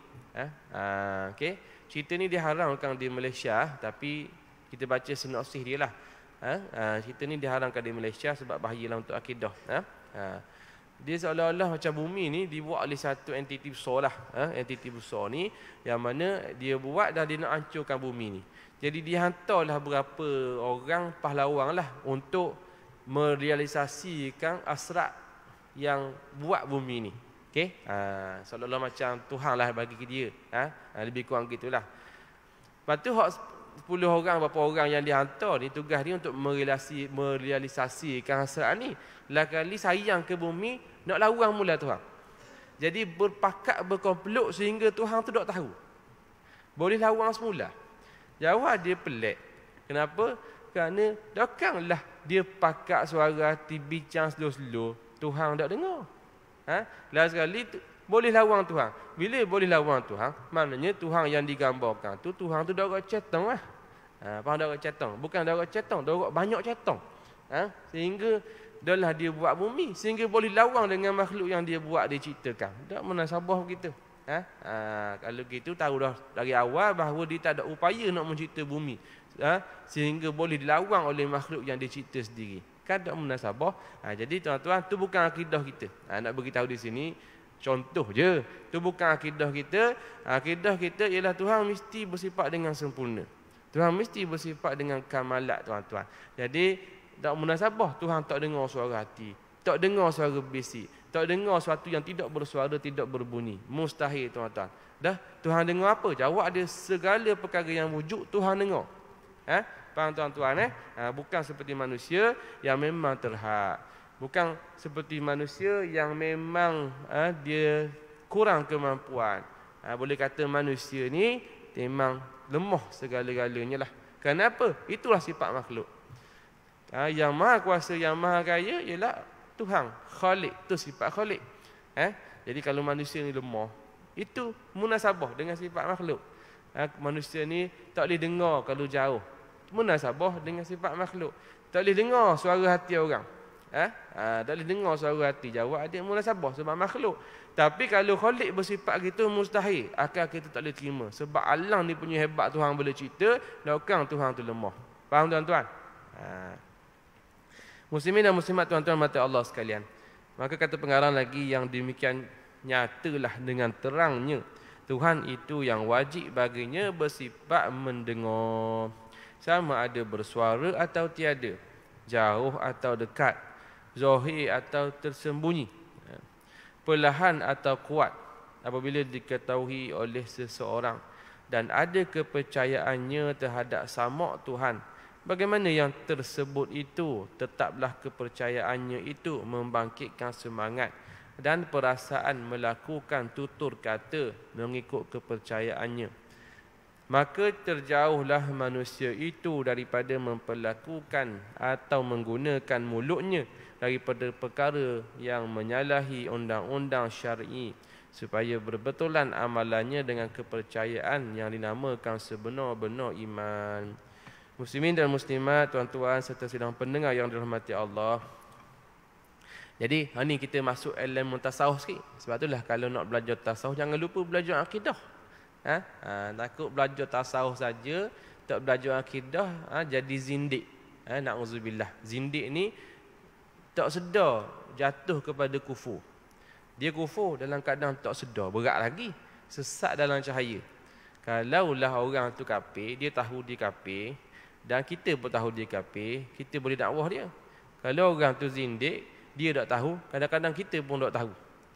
Okey. Cerita ni diharamkan di Malaysia, tapi kita baca sinopsis dia lah. Cerita ni diharamkan di Malaysia sebab bahayalah untuk akidah. Dia seolah-olah macam bumi ni dibuat oleh satu entiti besar lah. Entiti besar ni yang mana dia buat dan dia nak hancurkan bumi ni. Jadi dia hantarlah berapa orang pahlawan lah untuk merealisasikan hasrat yang buat bumi ni. Okey? Seolah-olah macam Tuhan lah bagi dia. Lebih kurang gitulah. Lepas tu 10 orang, berapa orang yang dihantar ni, tugas dia untuk merealisasikan hasrat ni. Lah kali sayang ke bumi, nak lawan mula Tuhan. Jadi berpakat, berkomplot sehingga Tuhan tu tak tahu. Boleh lawan semula. Jawab dia pelik. Kenapa? Kerana takkanlah dia pakat suara hati bincang slow-slow, Tuhan tak dengar. Last sekali boleh lawan Tuhan. Bila boleh lawan Tuhan, maknanya Tuhan yang digambarkan tu, Tuhan tu darah cetong lah. Faham darah cetong? Bukan darah cetong, darah banyak cetong. Sehingga adalah dia buat bumi, sehingga boleh lawan dengan makhluk yang dia buat, dia ciptakan. Tak munasabah begitu. Kalau gitu tahu dah dari awal bahawa dia tak ada upaya nak mencipta bumi, sehingga boleh dilawan oleh makhluk yang dia cipta sendiri. Kan tak munasabah. Jadi tuan-tuan, tu bukan akidah kita. Nak beritahu di sini contoh je. Tu bukan akidah kita. Akidah kita ialah Tuhan mesti bersifat dengan sempurna. Tuhan mesti bersifat dengan kamalat, tuan-tuan. Jadi tak munasabah Tuhan tak dengar suara hati, tak dengar suara bisi, tak dengar sesuatu yang tidak bersuara, tidak berbunyi. Mustahil, tuan-tuan. Dah, Tuhan dengar apa? Jawab dia, segala perkara yang wujud Tuhan dengar. Faham, tuan-tuan? Bukan seperti manusia yang memang terhad. Bukan seperti manusia yang memang dia kurang kemampuan. Boleh kata manusia ni memang lemah segala-galanya lah. Kenapa? Itulah sifat makhluk. Yang maha kuasa, yang maha kaya ialah Tuhan, Khalik. Itu sifat Khalik. Jadi kalau manusia ni lemah, itu munasabah dengan sifat makhluk. Manusia ni tak boleh dengar kalau jauh, munasabah dengan sifat makhluk. Tak boleh dengar suara hati orang. Tak boleh dengar suara hati. Jawab dia munasabah sebab makhluk. Tapi kalau Khalik bersifat gitu, mustahil. Akal kita tak boleh terima. Sebab alam ni punya hebat, Tuhan boleh cerita, dan Tuhan tu lemah. Faham, tuan-tuan? Muslimin dan muslimat, tuan-tuan mata Allah sekalian. Maka kata pengarang lagi, yang demikian nyatalah dengan terangnya Tuhan itu yang wajib baginya bersifat mendengar, sama ada bersuara atau tiada, jauh atau dekat, zahir atau tersembunyi, perlahan atau kuat, apabila diketahui oleh seseorang dan ada kepercayaannya terhadap sama Tuhan. Bagaimana yang tersebut itu, tetaplah kepercayaannya itu membangkitkan semangat dan perasaan melakukan tutur kata mengikut kepercayaannya. Maka terjauhlah manusia itu daripada memperlakukan atau menggunakan mulutnya daripada perkara yang menyalahi undang-undang syar'i, supaya berbetulan amalannya dengan kepercayaan yang dinamakan sebenar-benar iman. Muslimin dan muslimat, tuan-tuan serta sidang pendengar yang dirahmati Allah. Jadi, hari ni kita masuk ilmu tasawuf sikit. Sebab itulah kalau nak belajar tasawuf, jangan lupa belajar akidah. Takut belajar tasawuf saja, tak belajar akidah, jadi zindik. Na'udzubillah. Zindik ni tak sedar jatuh kepada kufur. Dia kufur dalam keadaan tak sedar, berat lagi, sesat dalam cahaya. Kalaulah orang tu kafir, dia tahu dia kafir, dan kita pun tahu dia kafir, kita boleh dakwah dia. Kalau orang tu zindik, dia tak tahu, kadang-kadang kita pun tak tahu.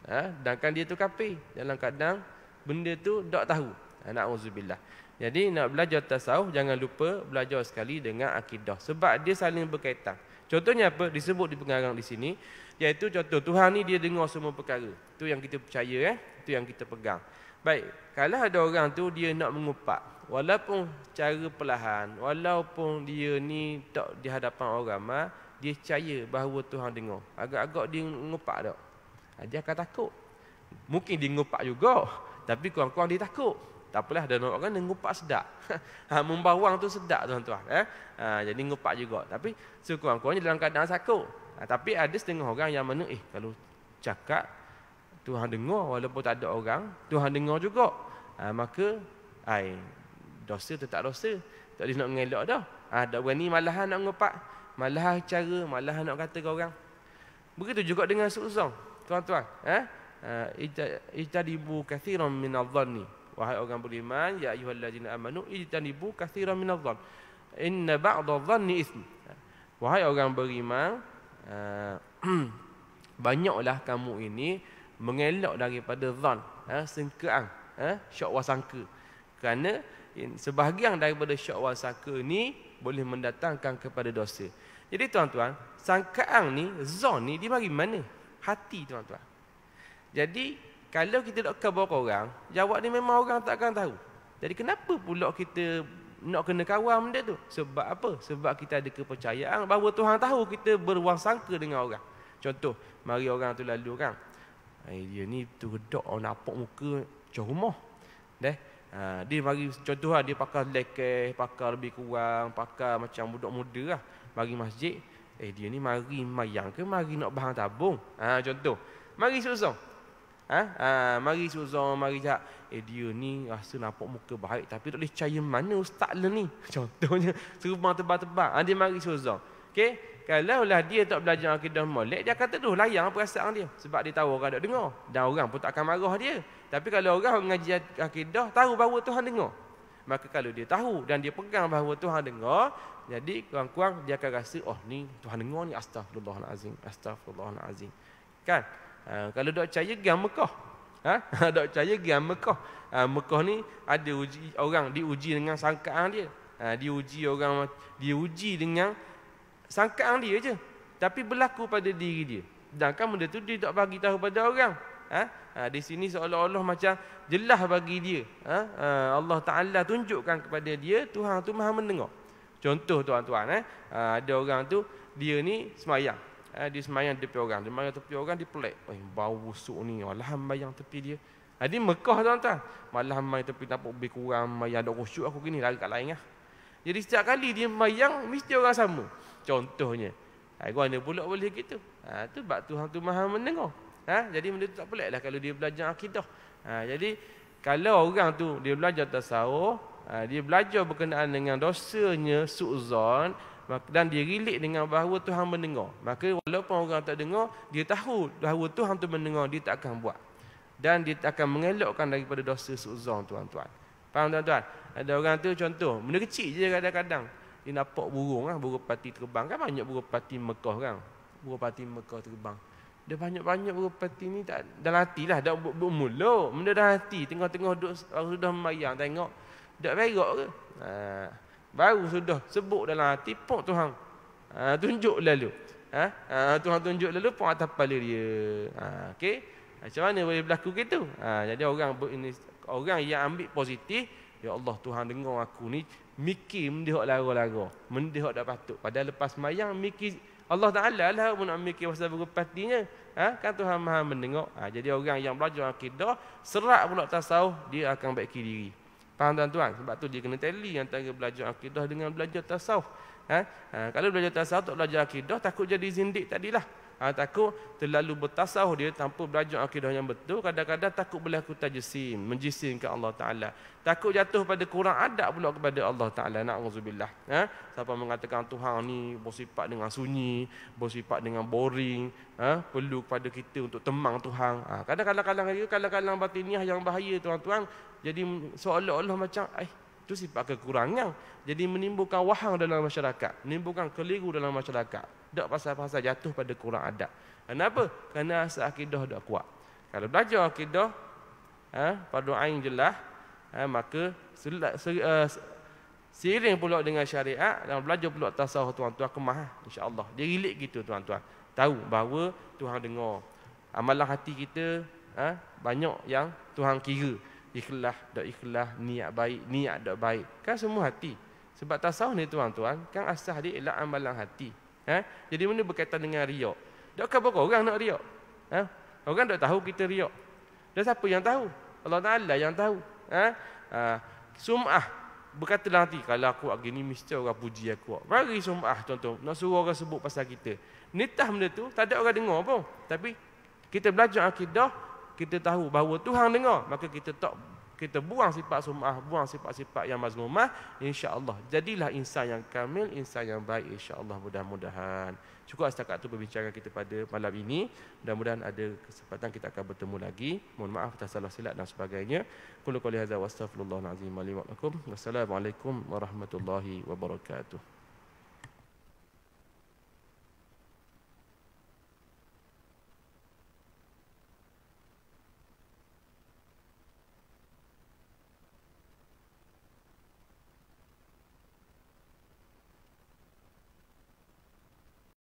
Sedangkan dia tu kafir, dalam keadaan benda tu tak tahu. Na'udzubillah. Jadi nak belajar tasawuf, jangan lupa belajar sekali dengan akidah, sebab dia saling berkaitan. Contohnya apa? Disebut di pengarang di sini, iaitu contoh Tuhan ni dia dengar semua perkara. Itu yang kita percaya, itu yang kita pegang. Baik, kalau ada orang tu dia nak mengupak, walaupun cara perlahan, walaupun dia ni tak di hadapan orang ramai, dia percaya bahawa Tuhan dengar. Agak-agak dia mengupak tak? Dia akan takut. Mungkin dia mengupak juga, tapi kurang-kurang dia takut. Tak apalah, ada orang yang ngupak sedap. Membawang tu sedap tuan-tuan. Jadi ngupak juga. Tapi sekurang-kurangnya dalam keadaan sakut. Tapi ada setengah orang yang mana, kalau cakap, Tuhan dengar walaupun tak ada orang, Tuhan dengar juga. Maka, dosa tu tak dosa. Tak boleh nak mengelak dah. Tak berani malahan nak ngupak. Malahan cara, malahan nak kata ke orang. Begitu juga dengan suuzon, tuan-tuan. Ijtanibu katsiran minadh-dhanni. Wahai orang beriman, ya ayyuhallazina amanu ijtanibu katsiran minadh-dhann. Inna ba'dadh-dhanni itsm. Wahai orang beriman, banyaklah kamu ini mengelak daripada zan, sangkaan, syak wasangka. Kerana sebahagian daripada syak wasangka ni boleh mendatangkan kepada dosa. Jadi tuan-tuan, sangkaan ni, zon ni dia bagi mana? Hati, tuan-tuan. Jadi kalau kita nak khabar orang, jawab ni memang orang tak akan tahu. Jadi kenapa pula kita nak kena kawal benda tu? Sebab apa? Sebab kita ada kepercayaan bahawa Tuhan tahu kita berwasangka dengan orang. Contoh, mari orang tu lalu kan, dia ni tu redak nampak muka macam rumah. Dia mari contoh dia pakai lekeh, pakai lebih kurang, pakai macam budak muda lah. Mari masjid, dia ni mari mayang ke mari nak bahan tabung? Contoh, mari susah. Mari susah, mari cak. Dia ni rasa nampak muka baik tapi tak boleh percaya mana ustaz lah ni. Contohnya, serubang tebal-tebal. Dia mari susah. Okey, kalau lah dia tak belajar akidah molek, dia kata tu layang perasaan dia. Sebab dia tahu orang tak dengar. Dan orang pun tak akan marah dia. Tapi kalau orang mengaji akidah, tahu bahawa Tuhan dengar. Maka kalau dia tahu dan dia pegang bahawa Tuhan dengar, jadi kurang-kurang dia akan rasa, ni Tuhan dengar ni, astagfirullahalazim, astagfirullahalazim. Kan? Kalau tak percaya, pergi Mekah. Tak percaya, pergi Mekah. Mekah ni ada orang diuji dengan sangkaan dia. Diuji dengan sangkaan dia je. Tapi berlaku pada diri dia. Sedangkan benda tu dia tak bagi tahu pada orang. Di sini seolah-olah macam jelas bagi dia. Allah Ta'ala tunjukkan kepada dia, Tuhan tu maha mendengar. Contoh tuan-tuan, ada orang tu, dia ni semayang. Dia semayang tepi orang. Dia semayang tepi orang, dia pelik. Bau busuk ni. Malah mayang tepi dia. Dia Mekah tuan-tuan. Malah mayang tepi nampak lebih kurang. Mayang ada khusyuk aku gini. Lari kat lain lah. Jadi setiap kali dia mayang, mesti orang sama. Contohnya. Mana pula boleh gitu. Tu sebab Tuhan tu maha mendengar. Jadi benda tu tak pelik lah kalau dia belajar akidah. Jadi kalau orang tu dia belajar tasawuf, dia belajar berkenaan dengan dosanya suuzon, dan dia relate dengan bahawa Tuhan mendengar. Maka walaupun orang tak dengar, dia tahu bahawa Tuhan tu mendengar, dia tak akan buat. Dan dia akan mengelakkan daripada dosa suuzon, tuan-tuan. Faham tuan-tuan? Ada orang tu contoh, benda kecil je kadang-kadang. Dia nampak burung burung pati terbang. Kan banyak burung pati Mekah kan? Burung pati Mekah terbang. Dia banyak-banyak burung pati ni tak dalam hati lah. Dah bermulut. Benda dalam hati. Tengah-tengah duduk sudah memayang. Tengok. Tak berak ke? Baru sudah sebut dalam hati. Pok Tuhan. Tunjuk lalu. Tuhan tunjuk lalu. Pok atas kepala dia. Okey. Macam mana boleh berlaku gitu? Jadi orang yang ambil positif. Ya Allah, Tuhan dengar aku ni. Mikir mendihak lara-lara. Mendihak tak patut. Padahal lepas mayang mikir. Allah Ta'ala lah pun nak mikir pasal berpatinya. Kan Tuhan maha mendengar. Jadi orang yang belajar akidah, serak pula tasawuf, dia akan baiki diri. Faham tuan-tuan? Sebab tu dia kena tally antara belajar akidah dengan belajar tasawuf. Kalau belajar tasawuf tak belajar akidah, takut jadi zindik tadilah. Takut terlalu bertasawuf dia tanpa belajar akidah yang betul. Kadang-kadang takut berlaku tajsim, menjisimkan Allah Ta'ala. Takut jatuh pada kurang adab pula kepada Allah Ta'ala. Na'udzubillah. Siapa mengatakan Tuhan ni bersifat dengan sunyi, bersifat dengan boring, perlu kepada kita untuk temang Tuhan. Kadang-kadang batiniah yang bahaya tuan-tuan. Jadi seolah-olah macam itu sifat kekurangan. Jadi menimbulkan wahang dalam masyarakat, menimbulkan keliru dalam masyarakat. Tak pasal-pasal jatuh pada kurang adab. Kenapa? Kerana asas akidah tak kuat. Kalau belajar akidah, pada ain jelas, maka seiring pula dengan syariat dan belajar pula tasawuf tuan-tuan kemah, insya-Allah. Dia relate gitu tuan-tuan. Tahu bahawa Tuhan dengar. Amalan hati kita banyak yang Tuhan kira. Ikhlas, tak ikhlas, niat baik, niat tak baik. Kan semua hati. Sebab tasawuf ni tuan-tuan, kan asas dia ialah amalan hati. Jadi mana berkaitan dengan riak? Tak berapa orang nak riak? Orang tak tahu kita riak. Dan siapa yang tahu? Allah Ta'ala yang tahu. Sum'ah, berkatalah nanti, kalau aku gini mesti orang puji aku. Bagi sum'ah contoh, nak suruh orang sebut pasal kita. Nitah benda tu, tak ada orang dengar pun. Tapi kita belajar akidah, kita tahu bahawa Tuhan dengar, maka kita buang sifat sum'ah, buang sifat-sifat yang mazmumah, insya-Allah jadilah insan yang kamil, insan yang baik, insya-Allah, mudah-mudahan. Cukup setakat itu perbincangan kita pada malam ini. Mudah-mudahan ada kesempatan kita akan bertemu lagi. Mohon maaf atas salah silap dan sebagainya. Qul qouli hadza wa astaghfirullahal azim li wa lakum. Wassalamualaikum warahmatullahi wabarakatuh.